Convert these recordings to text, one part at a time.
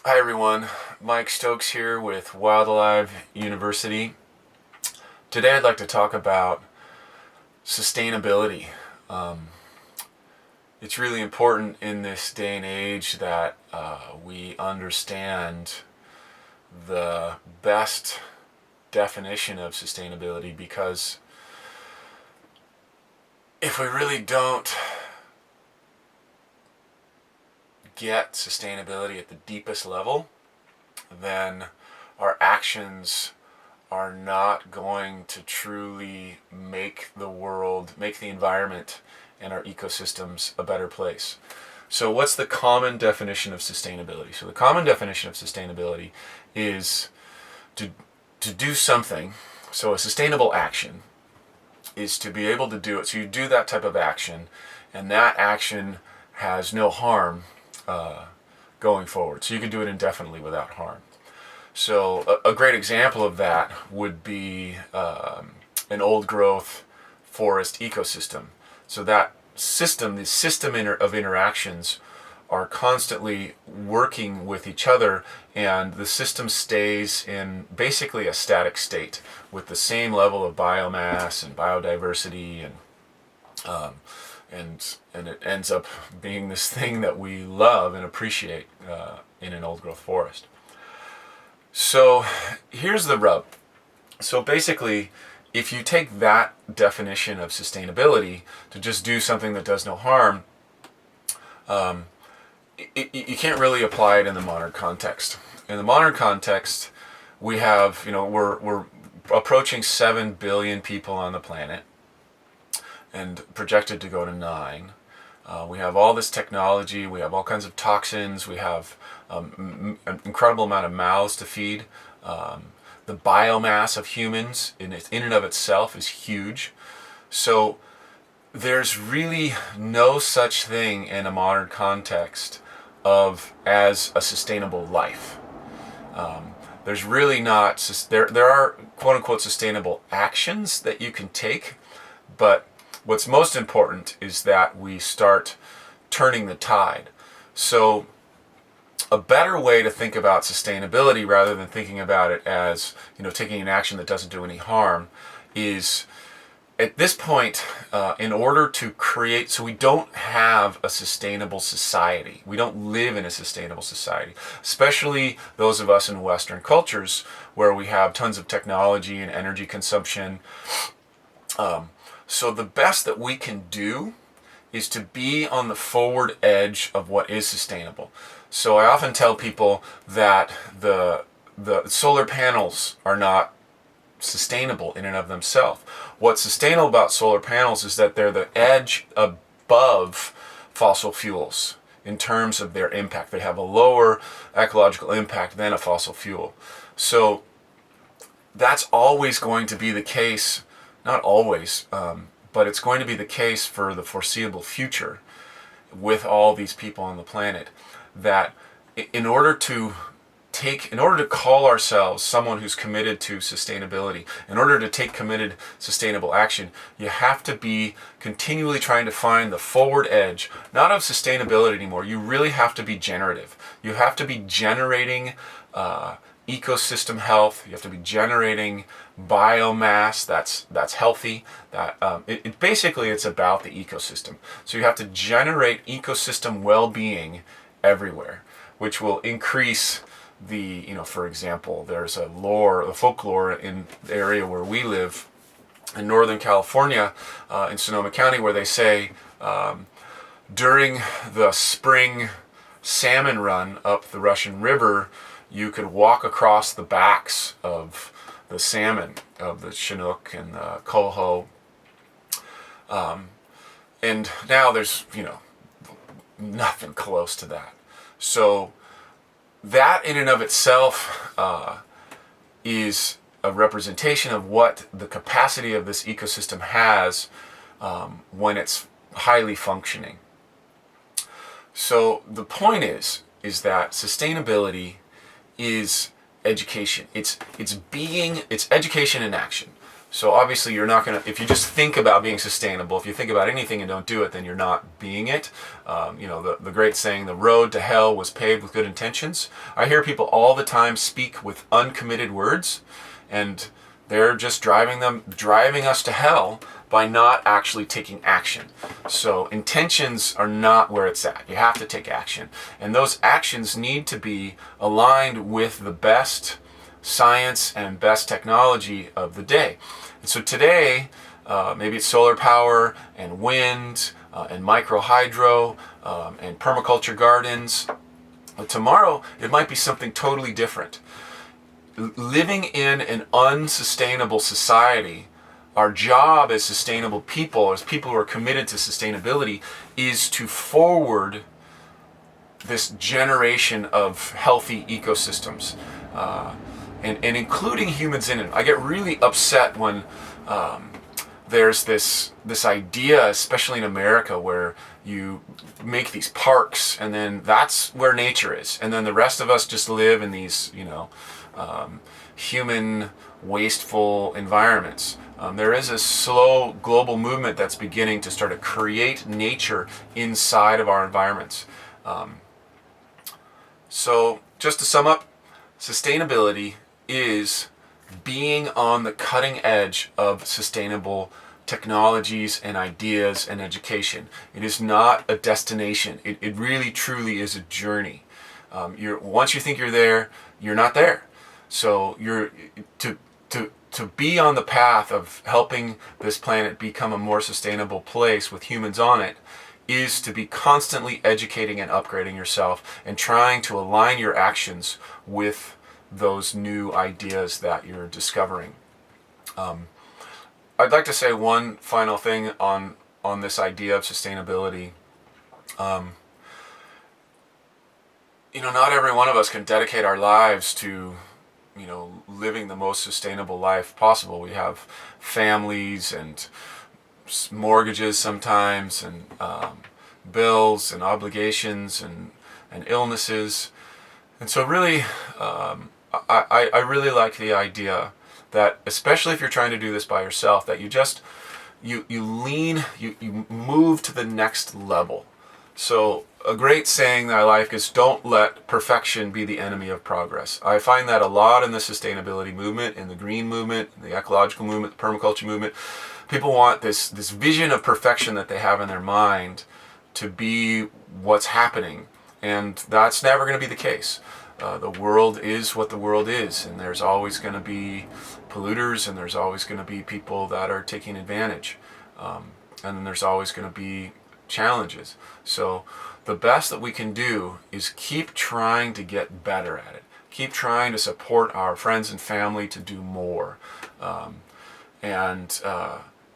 Hi everyone, Mike Stokes here with Wildlife University. Today I'd like to talk about sustainability. It's really important in this day and age that we understand the best definition of sustainability, because if we really don't get sustainability at the deepest level, then our actions are not going to truly make the world, make the environment and our ecosystems a better place. So what's the common definition of sustainability? So the common definition of sustainability is to do something. So a sustainable action is to be able to do it. So you do that type of action, and that action has no harm going forward. So you can do it indefinitely without harm. So a great example of that would be an old growth forest ecosystem. So that system, the system of interactions are constantly working with each other, and the system stays in basically a static state with the same level of biomass and biodiversity, and it ends up being this thing that we love and appreciate in an old growth forest. So here's the rub. So basically, if you take that definition of sustainability to just do something that does no harm, you can't really apply it in the modern context. In the modern context, we have, we're approaching 7 billion people on the planet, and projected to go to 9. We have all this technology, we have all kinds of toxins, we have an incredible amount of mouths to feed. The biomass of humans in and of itself is huge. So there's really no such thing in a modern context as a sustainable life. There's really not, there are quote unquote sustainable actions that you can take, but what's most important is that we start turning the tide. So a better way to think about sustainability, rather than thinking about it as, taking an action that doesn't do any harm, is at this point, in order to create, so we don't have a sustainable society. We don't live in a sustainable society, especially those of us in Western cultures where we have tons of technology and energy consumption. So the best that we can do is to be on the forward edge of what is sustainable. So I often tell people that the solar panels are not sustainable in and of themselves. What's sustainable about solar panels is that they're the edge above fossil fuels in terms of their impact. They have a lower ecological impact than a fossil fuel. So that's always going to be the case. Not always, but it's going to be the case for the foreseeable future with all these people on the planet, that in order to call ourselves someone who's committed to sustainability, in order to take committed sustainable action, you have to be continually trying to find the forward edge, not of sustainability anymore. You really have to be generative. You have to be generating ecosystem health. You have to be generating biomass that's healthy. That basically it's about the ecosystem. So you have to generate ecosystem well-being everywhere, which will increase the, for example, there's a folklore in the area where we live in Northern California, in Sonoma County, where they say during the spring salmon run up the Russian River, you could walk across the backs of the salmon, of the Chinook and the coho. And now there's, nothing close to that. So that in and of itself is a representation of what the capacity of this ecosystem has when it's highly functioning. So the point is that sustainability is education. It's education in action. So obviously you're not going to, if you just think about being sustainable, if you think about anything and don't do it, then you're not being it. The great saying, the road to hell was paved with good intentions. I hear people all the time speak with uncommitted words, and they're just driving us to hell by not actually taking action. So intentions are not where it's at. You have to take action. And those actions need to be aligned with the best science and best technology of the day. And so today, maybe it's solar power and wind and micro hydro and permaculture gardens. But tomorrow, it might be something totally different. Living in an unsustainable society, our job as sustainable people, as people who are committed to sustainability, is to forward this generation of healthy ecosystems, and including humans in it. I get really upset when there's this idea, especially in America, where you make these parks and then that's where nature is, and then the rest of us just live in these, human wasteful environments. There is a slow global movement that's beginning to start to create nature inside of our environments. So just to sum up, sustainability is being on the cutting edge of sustainable technologies and ideas and education. It is not a destination. It really truly is a journey. Once you think you're there, you're not there. So you're to be on the path of helping this planet become a more sustainable place with humans on it is to be constantly educating and upgrading yourself and trying to align your actions with those new ideas that you're discovering. I'd like to say one final thing on this idea of sustainability. Not every one of us can dedicate our lives to living the most sustainable life possible. We have families and mortgages sometimes, and bills and obligations and illnesses. And so really, I really like the idea that, especially if you're trying to do this by yourself, that you move to the next level. So a great saying that I like is, don't let perfection be the enemy of progress. I find that a lot in the sustainability movement, in the green movement, the ecological movement, the permaculture movement. People want this vision of perfection that they have in their mind to be what's happening, and that's never going to be the case. The world is what the world is, and there's always going to be polluters, and there's always going to be people that are taking advantage, and then there's always going to be challenges. So the best that we can do is keep trying to get better at it. Keep trying to support our friends and family to do more. And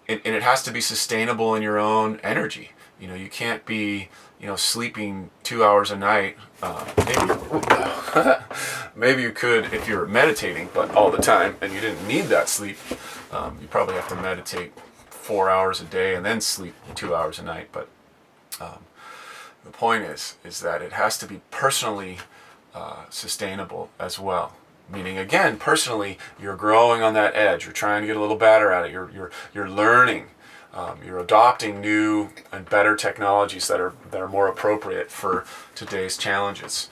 it has to be sustainable in your own energy. You can't be, sleeping 2 hours a night. Maybe you could if you're meditating, but all the time, and you didn't need that sleep. You probably have to meditate 4 hours a day and then sleep 2 hours a night. But the point is that it has to be personally sustainable as well. Meaning, again, personally, you're growing on that edge. You're trying to get a little better at it. You're learning. You're adopting new and better technologies that are more appropriate for today's challenges.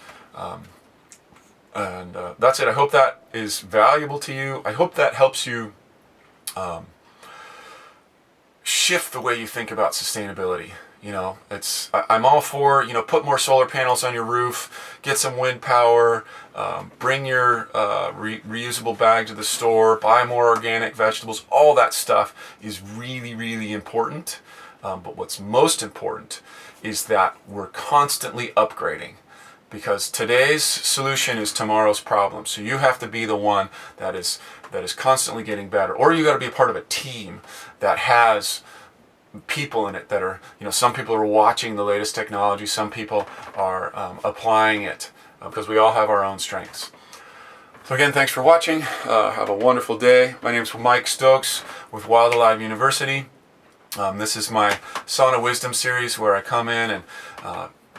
And that's it. I hope that is valuable to you. I hope that helps you shift the way you think about sustainability. I'm all for, put more solar panels on your roof, get some wind power, bring your reusable bag to the store, buy more organic vegetables. All that stuff is really, really important. But what's most important is that we're constantly upgrading, because today's solution is tomorrow's problem. So you have to be the one that is constantly getting better, or you got to be a part of a team that has people in it that are, some people are watching the latest technology, some people are applying it, because we all have our own strengths. So again, thanks for watching. Have a wonderful day. My name is Mike Stokes with Wild Alive University. This is my Sauna Wisdom series, where I come in and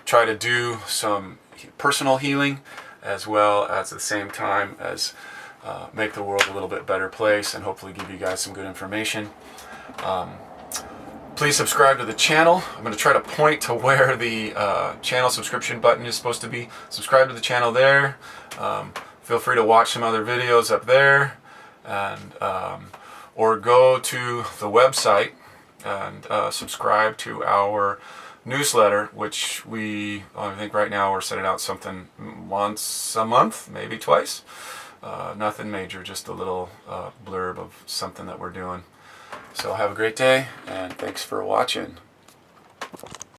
try to do some personal healing, as well as at the same time as make the world a little bit better place and hopefully give you guys some good information. Please subscribe to the channel. I'm going to try to point to where the channel subscription button is supposed to be. Subscribe to the channel there. Feel free to watch some other videos up there, and or go to the website and subscribe to our newsletter, which I think right now we're sending out something once a month, maybe twice. Nothing major, just a little blurb of something that we're doing. So have a great day, and thanks for watching.